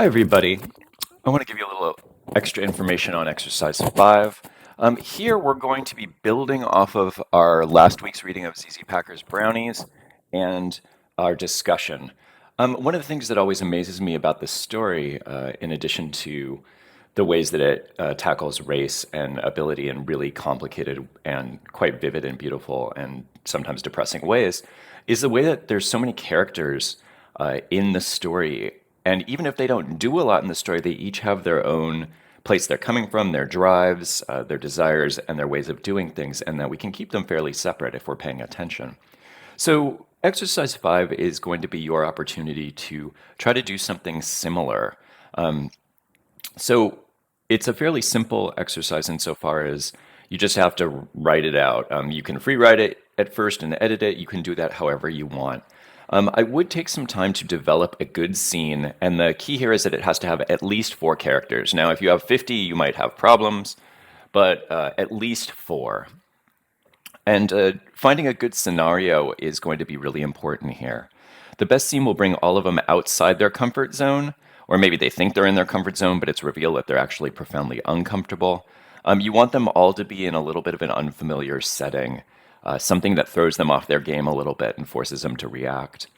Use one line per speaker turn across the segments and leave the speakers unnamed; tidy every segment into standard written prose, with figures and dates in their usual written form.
Hi, everybody. I want to give you a little extra information on exercise 5. Here we're going to be building off of our last week's reading of ZZ Packer's Brownies and our discussion. One of the things that always amazes me about this story, in addition to the ways that it tackles race and ability in really complicated and quite vivid and beautiful and sometimes depressing ways, is the way that there's so many characters in the story. And even if they don't do a lot in the story, they each have their own place they're coming from, their drives, their desires, and their ways of doing things, and that we can keep them fairly separate if we're paying attention. So, exercise 5 is going to be your opportunity to try to do something similar. So it's a fairly simple exercise insofar as you just have to write it out. You can free write it at first and edit it. You can do that however you want. I would take some time to develop a good scene, and the key here is that it has to have at least 4 characters. Now, if you have 50, you might have problems, but at least 4. And finding a good scenario is going to be really important here. The best scene will bring all of them outside their comfort zone, or maybe they think they're in their comfort zone, but it's revealed that they're actually profoundly uncomfortable. You want them all to be in a little bit of an unfamiliar setting, something that throws them off their game a little bit and forces them to react.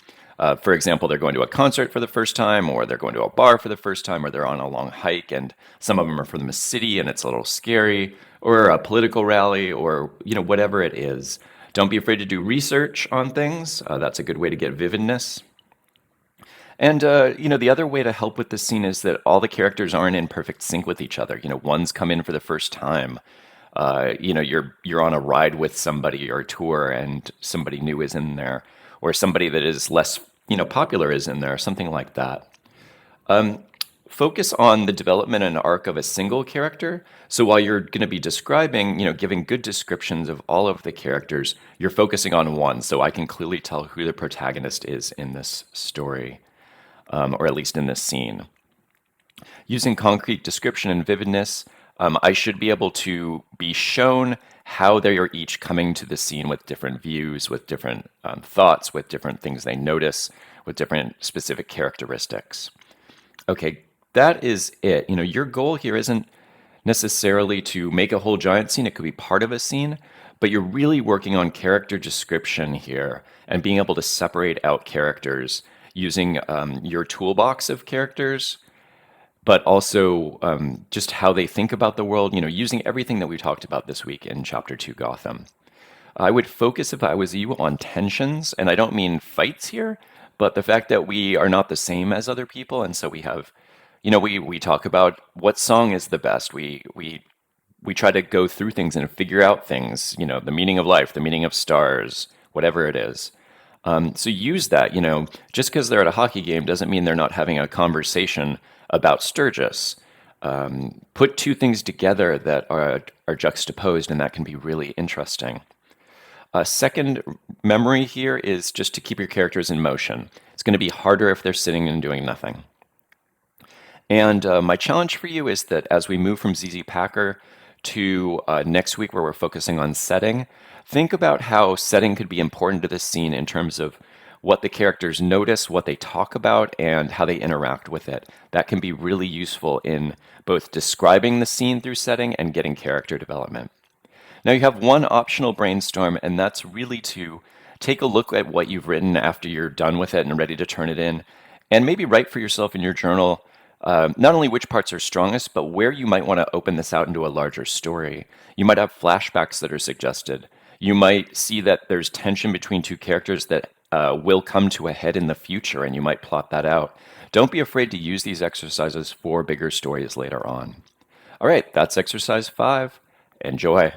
For example, they're going to a concert for the first time, or they're going to a bar for the first time, or they're on a long hike, and some of them are from the city and it's a little scary, or a political rally, or whatever it is. Don't be afraid to do research on things. That's a good way to get vividness. And the other way to help with this scene is that all the characters aren't in perfect sync with each other. One's come in for the first time. You're on a ride with somebody or a tour, and somebody new is in there, or somebody that is less popular is in there, something like that. Focus on the development and arc of a single character. So while you're going to be describing, giving good descriptions of all of the characters, you're focusing on one, so I can clearly tell who the protagonist is in this story, or at least in this scene. Using concrete description and vividness, I should be able to be shown how they are each coming to the scene with different views, with different thoughts, with different things they notice, with different specific characteristics. Okay, that is it. Your goal here isn't necessarily to make a whole giant scene. It could be part of a scene, but you're really working on character description here and being able to separate out characters using your toolbox of characters, but also just how they think about the world, using everything that we talked about this week in Chapter 2 Gotham. I would focus, if I was you, on tensions, and I don't mean fights here, but the fact that we are not the same as other people, and so we have, we talk about what song is the best. We try to go through things and figure out things, the meaning of life, the meaning of stars, whatever it is. So use that, just because they're at a hockey game doesn't mean they're not having a conversation about Sturgis. Put 2 things together that are juxtaposed, and that can be really interesting. Second memory here is just to keep your characters in motion. It's going to be harder if they're sitting and doing nothing. And my challenge for you is that as we move from ZZ Packer to next week, where we're focusing on setting, think about how setting could be important to this scene in terms of what the characters notice, what they talk about, and how they interact with it. That can be really useful in both describing the scene through setting and getting character development. Now you have one optional brainstorm, and that's really to take a look at what you've written after you're done with it and ready to turn it in, and maybe write for yourself in your journal not only which parts are strongest, but where you might want to open this out into a larger story. You might have flashbacks that are suggested. You might see that there's tension between 2 characters that will come to a head in the future, and you might plot that out. Don't be afraid to use these exercises for bigger stories later on. All right, that's exercise 5. Enjoy.